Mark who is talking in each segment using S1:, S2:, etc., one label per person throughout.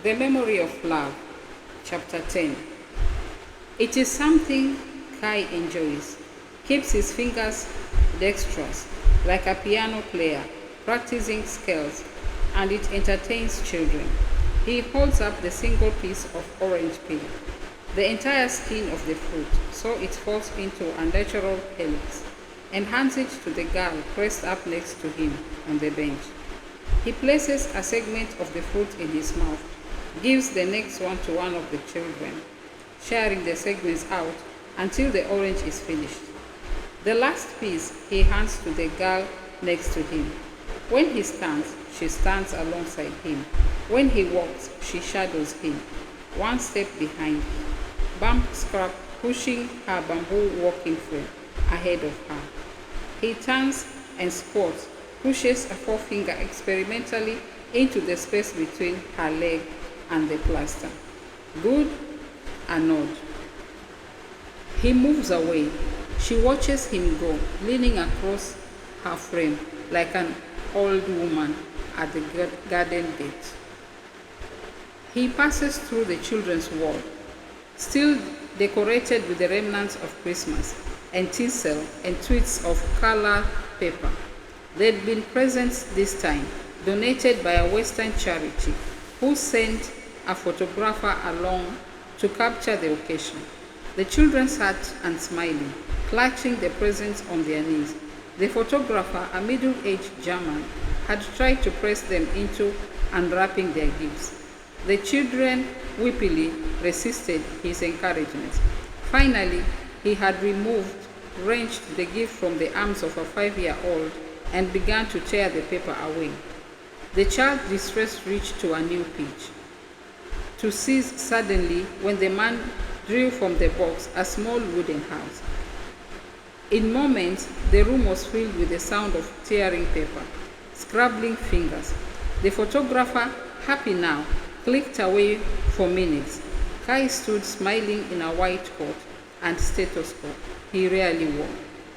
S1: The Memory of Love, Chapter 10. It is something Kai enjoys, keeps his fingers dexterous, like a piano player, practicing scales, and it entertains children. He holds up the single piece of orange peel, the entire skin of the fruit, so it falls into a natural helix, and hands it to the girl pressed up next to him on the bench. He places a segment of the fruit in his mouth, gives the next one to one of the children, sharing the segments out until the orange is finished. The last piece he hands to the girl next to him. When he stands, she stands alongside him. When he walks, she shadows him, one step behind, bump scrap pushing her bamboo walking frame ahead of her. He turns and squats, pushes a forefinger experimentally into the space between her leg and the plaster. Good, a nod. He moves away. She watches him go, leaning across her frame like an old woman at the garden gate. He passes through the children's ward, still decorated with the remnants of Christmas and tinsel and tweets of colored paper. They'd been presents this time, donated by a Western charity, who sent a photographer along to capture the occasion. The children sat and smiling, clutching the presents on their knees. The photographer, a middle-aged German, had tried to press them into unwrapping their gifts. The children weepily resisted his encouragement. Finally, he had wrenched the gift from the arms of a 5-year-old and began to tear the paper away. The child's distress reached to a new pitch, to cease suddenly when the man drew from the box a small wooden house. In moments, the room was filled with the sound of tearing paper, scrabbling fingers. The photographer, happy now, clicked away for minutes. Kai stood smiling in a white coat and stethoscope he rarely wore,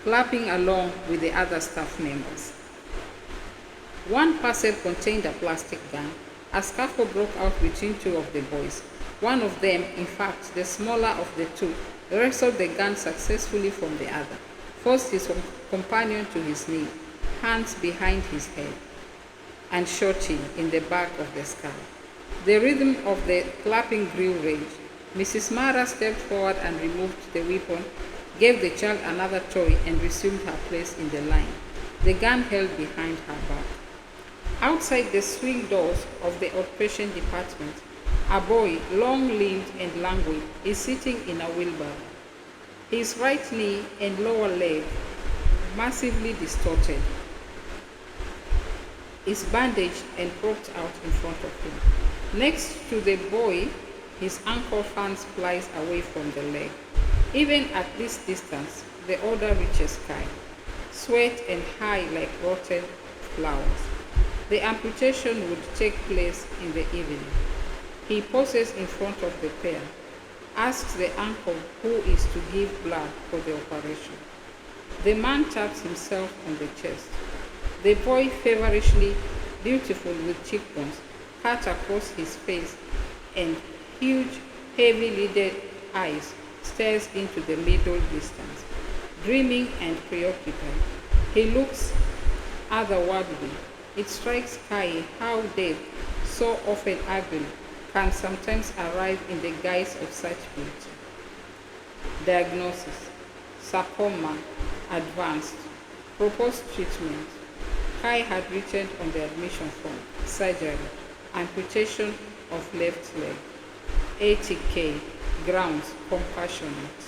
S1: clapping along with the other staff members. One parcel contained a plastic gun. A scuffle broke out between two of the boys. One of them, in fact, the smaller of the two, wrestled the gun successfully from the other, forced his companion to his knee, hands behind his head, and shot him in the back of the skull. The rhythm of the clapping grew rage. Mrs. Mara stepped forward and removed the weapon, gave the child another toy, and resumed her place in the line, the gun held behind her back. Outside the swing doors of the outpatient department, a boy, long-limbed and languid, is sitting in a wheelbarrow. His right knee and lower leg, massively distorted, is bandaged and propped out in front of him. Next to the boy, his ankle fan flies away from the leg. Even at this distance, the odor reaches Kai, sweat and high like rotten flowers. The amputation would take place in the evening. He pauses in front of the pair, asks the uncle who is to give blood for the operation. The man taps himself on the chest. The boy, feverishly beautiful with cheekbones cut across his face and huge, heavy-lidded eyes, stares into the middle distance, dreaming and preoccupied. He looks otherworldly. It strikes Kai how death, so often ugly, can sometimes arrive in the guise of such beauty. Diagnosis: sarcoma, advanced. Proposed treatment: Kai had written on the admission form, surgery, amputation of left leg, 80K, grounds, compassionate.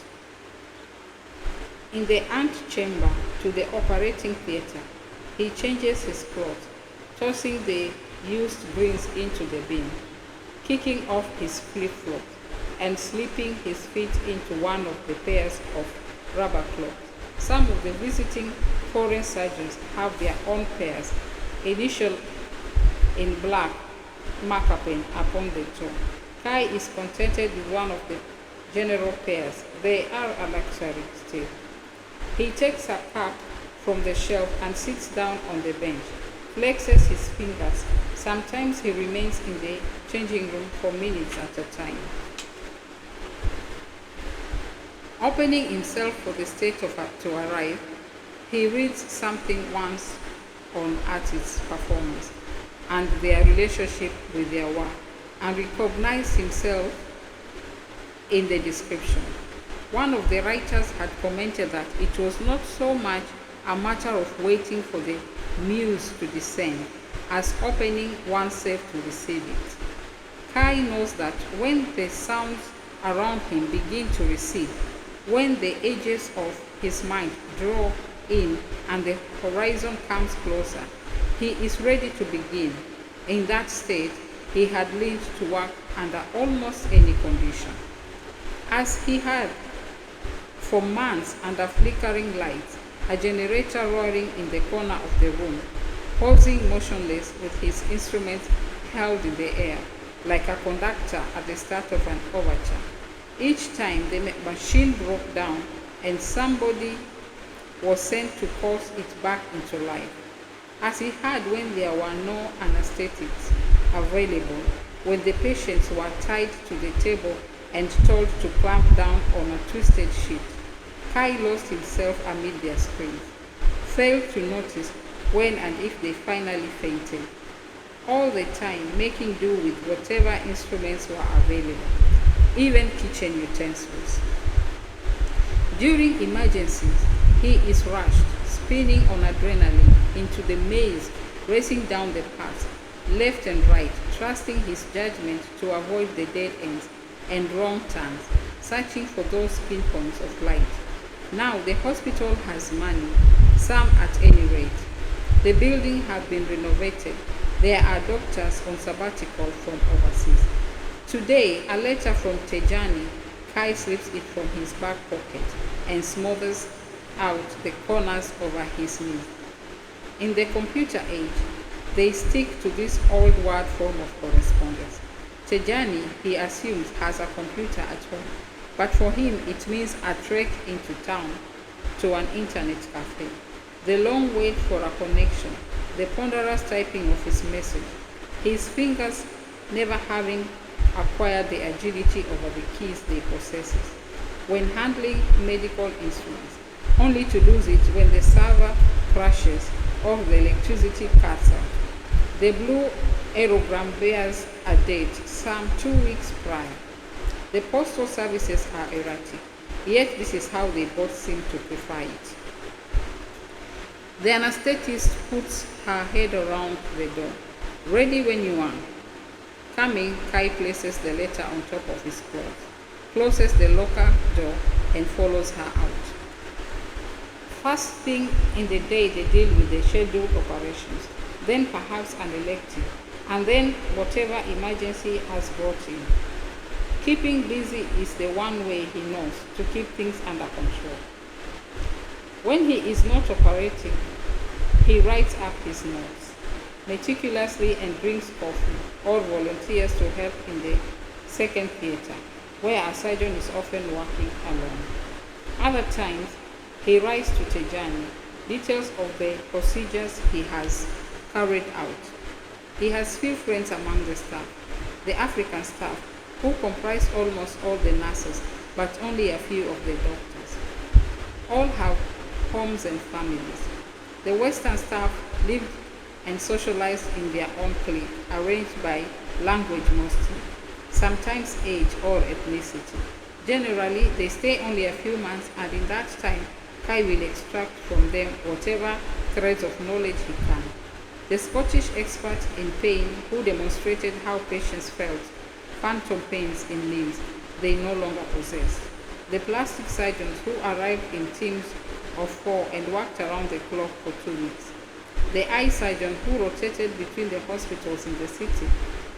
S1: In the antechamber to the operating theater, he changes his clothes, tossing the used greens into the bin, kicking off his flip-flops, and slipping his feet into one of the pairs of rubber clogs. Some of the visiting foreign surgeons have their own pairs, initial in black marker pen upon the toe. Kai is contented with one of the general pairs. They are a luxury still. He takes a cup from the shelf and sits down on the bench, flexes his fingers. Sometimes he remains in the changing room for minutes at a time. Opening himself for the state to arrive, he reads something once on artists' performance and their relationship with their work, and recognizes himself in the description. One of the writers had commented that it was not so much a matter of waiting for the muse to descend as opening oneself to receive it. Kai knows that when the sounds around him begin to recede, when the edges of his mind draw in and the horizon comes closer, he is ready to begin. In that state, he had learned to work under almost any condition. As he had for months under flickering lights, a generator roaring in the corner of the room, pausing motionless with his instruments held in the air, like a conductor at the start of an overture. Each time the machine broke down and somebody was sent to cause it back into life, as he had when there were no anesthetics available, when the patients were tied to the table and told to clamp down on a twisted sheet. Kai lost himself amid their screams, failed to notice when and if they finally fainted, all the time making do with whatever instruments were available, even kitchen utensils. During emergencies, he is rushed, spinning on adrenaline, into the maze, racing down the path, left and right, trusting his judgment to avoid the dead ends and wrong turns, searching for those pinpoints of light. Now the hospital has money, some at any rate. The building has been renovated. There are doctors on sabbatical from overseas. Today, a letter from Tejani. Kai slips it from his back pocket and smothers out the corners over his knees. In the computer age, they stick to this old world form of correspondence. Tejani, he assumes, has a computer at home, but for him it means a trek into town to an internet cafe. The long wait for a connection, the ponderous typing of his message, his fingers never having acquired the agility over the keys they possess when handling medical instruments, only to lose it when the server crashes or the electricity cuts out. The blue aerogram bears a date some 2 weeks prior. The postal services are erratic, yet this is how they both seem to prefer it. The anesthetist puts her head around the door. Ready when you are. Coming, Kai places the letter on top of his clothes, closes the locker door, and follows her out. First thing in the day, they deal with the scheduled operations, then perhaps an elective, and then whatever emergency has brought in. Keeping busy is the one way he knows to keep things under control. When he is not operating, he writes up his notes meticulously and drinks coffee or volunteers to help in the second theater, where a surgeon is often working alone. Other times, he writes to Tejani details of the procedures he has carried out. He has few friends among the staff, the African staff, who comprise almost all the nurses, but only a few of the doctors. All have homes and families. The Western staff lived and socialized in their own clique, arranged by language mostly, sometimes age or ethnicity. Generally, they stay only a few months, and in that time, Kai will extract from them whatever threads of knowledge he can. The Scottish expert in pain who demonstrated how patients felt phantom pains in limbs they no longer possess. The plastic surgeons who arrived in teams of 4 and worked around the clock for 2 weeks. The eye surgeon who rotated between the hospitals in the city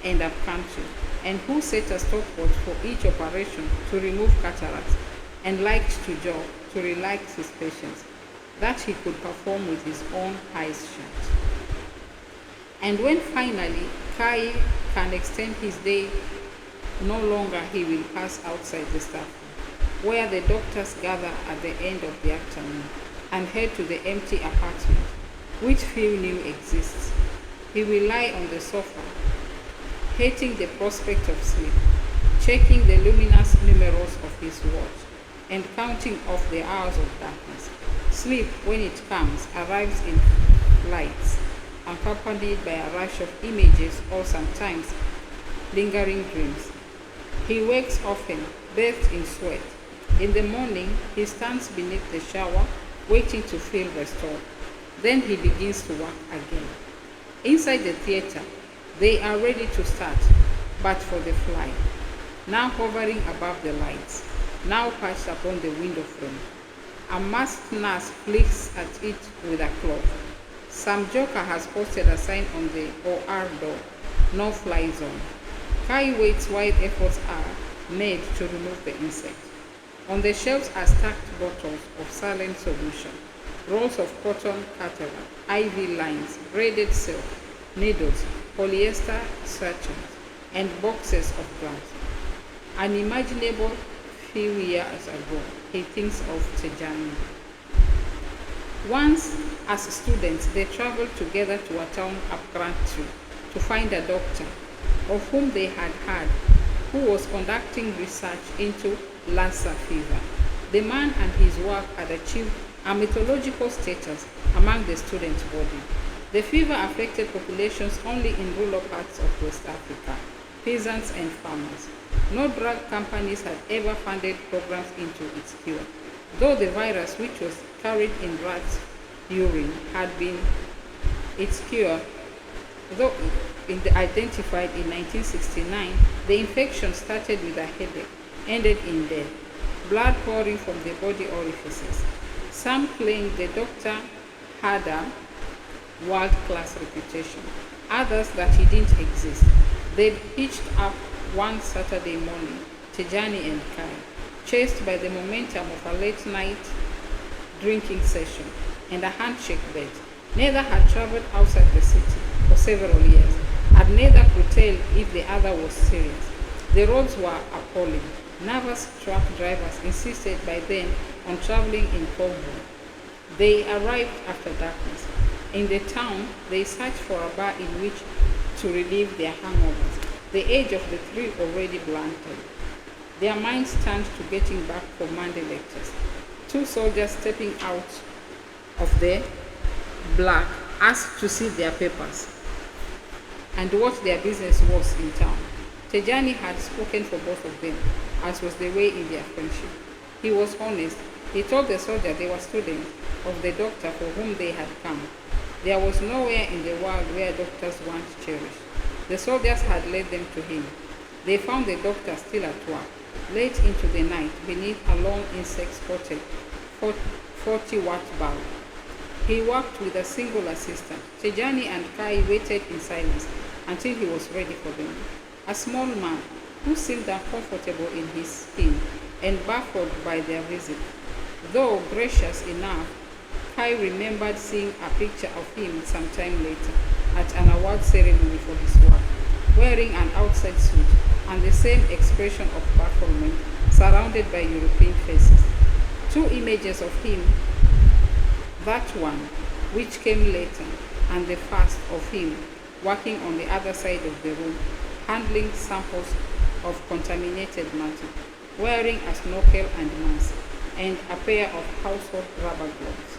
S1: and up country, and who set a stopwatch for each operation to remove cataracts, and liked to jog to relax his patients, that he could perform with his own eyes shut. And when finally Kai can extend his day, no longer he will pass outside the staff room, where the doctors gather at the end of the afternoon, and head to the empty apartment, which few knew exists, He will lie on the sofa, hating the prospect of sleep, checking the luminous numerals of his watch, and counting off the hours of darkness. Sleep, when it comes, arrives in lights, accompanied by a rush of images or sometimes lingering dreams. He wakes often, bathed in sweat. In the morning, he stands beneath the shower, waiting to feel restored. Then he begins to work again. Inside the theater, they are ready to start, but for the fly, now hovering above the lights, now perched upon the window frame. A masked nurse flicks at it with a cloth. Some joker has posted a sign on the OR door, no fly zone. Kai waits while efforts are made to remove the insect. On the shelves are stacked bottles of saline solution, rolls of cotton cataract, IV lines, braided silk, needles, polyester sachets, and boxes of gloves. Unimaginable few years ago, he thinks of Tejani. Once, as students, they traveled together to a town up country to find a doctor of whom they had heard, who was conducting research into Lassa fever. The man and his work had achieved a mythological status among the student body. The fever affected populations only in rural parts of West Africa, peasants and farmers. No drug companies had ever funded programs into its cure, though the virus, which was carried in rats' urine, had been its cure. Though identified in 1969, the infection started with a headache, ended in death, blood pouring from the body orifices. Some claimed the doctor had a world-class reputation, others that he didn't exist. They pitched up one Saturday morning, Tejani and Kai, chased by the momentum of a late-night drinking session and a handshake bet. Neither had traveled outside the city for several years, and neither could tell if the other was serious. The roads were appalling. Nervous truck drivers insisted by then on traveling in convoy. They arrived after darkness. In the town, they searched for a bar in which to relieve their hangovers, the age of the three already blunted. Their minds turned to getting back from Monday lectures. Two soldiers stepping out of the black asked to see their papers and what their business was in town. Tejani had spoken for both of them, as was the way in their friendship. He was honest. He told the soldier they were students of the doctor for whom they had come. There was nowhere in the world where doctors weren't cherished. The soldiers had led them to him. They found the doctor still at work, late into the night, beneath a long insect-spotted 40-watt bulb. He worked with a single assistant. Tejani and Kai waited in silence until he was ready for them. A small man who seemed uncomfortable in his skin and baffled by their visit. Though gracious enough, Kai remembered seeing a picture of him sometime later at an award ceremony for his work, wearing an outside suit and the same expression of bafflement surrounded by European faces. Two images of him, that one which came later and the first of him working on the other side of the room, handling samples of contaminated matter, wearing a snorkel and mask, and a pair of household rubber gloves.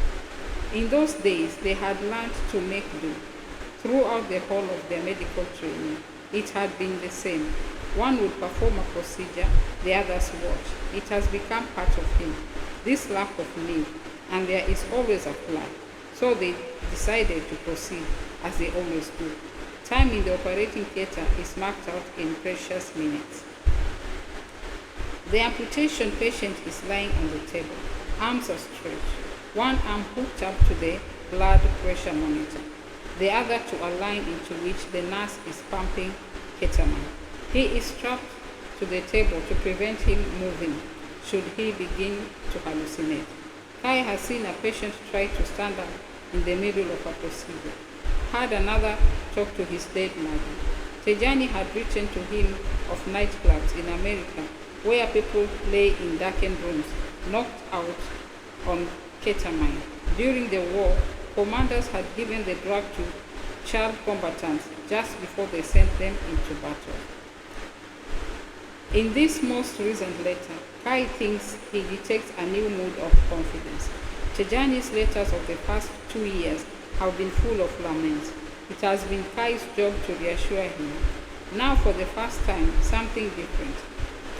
S1: In those days, they had learned to make do. Throughout the whole of their medical training, it had been the same. One would perform a procedure, the others watch. It has become part of him, this lack of need, and there is always a plan. So they decided to proceed, as they always do. Time in the operating theater is marked out in precious minutes. The amputation patient is lying on the table. Arms are stretched. One arm hooked up to the blood pressure monitor, the other to a line into which the nurse is pumping ketamine. He is strapped to the table to prevent him moving should he begin to hallucinate. Kai has seen a patient try to stand up in the middle of a procedure, had another talk to his dead mother. Tejani had written to him of nightclubs in America where people lay in darkened rooms, knocked out on ketamine. During the war, commanders had given the drug to child combatants just before they sent them into battle. In this most recent letter, Kai thinks he detects a new mood of confidence. Tijani's letters of the past 2 years have been full of lament. It has been Kai's job to reassure him. Now, for the first time, something different.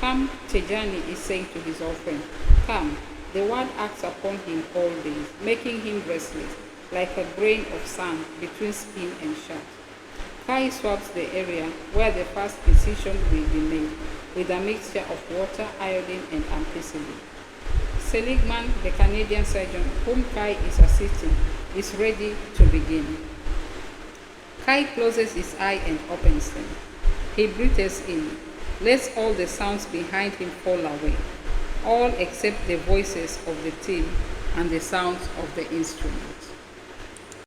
S1: Come, Tijani is saying to his old friend. Come. The word acts upon him all days, making him restless, like a grain of sand between skin and shaft. Kai swabs the area where the first incision will be made with a mixture of water, iodine, and ampicillin. Seligman, the Canadian surgeon whom Kai is assisting, is ready to begin. Kai closes his eye and opens them. He breathes in, lets all the sounds behind him fall away, all except the voices of the team and the sounds of the instrument.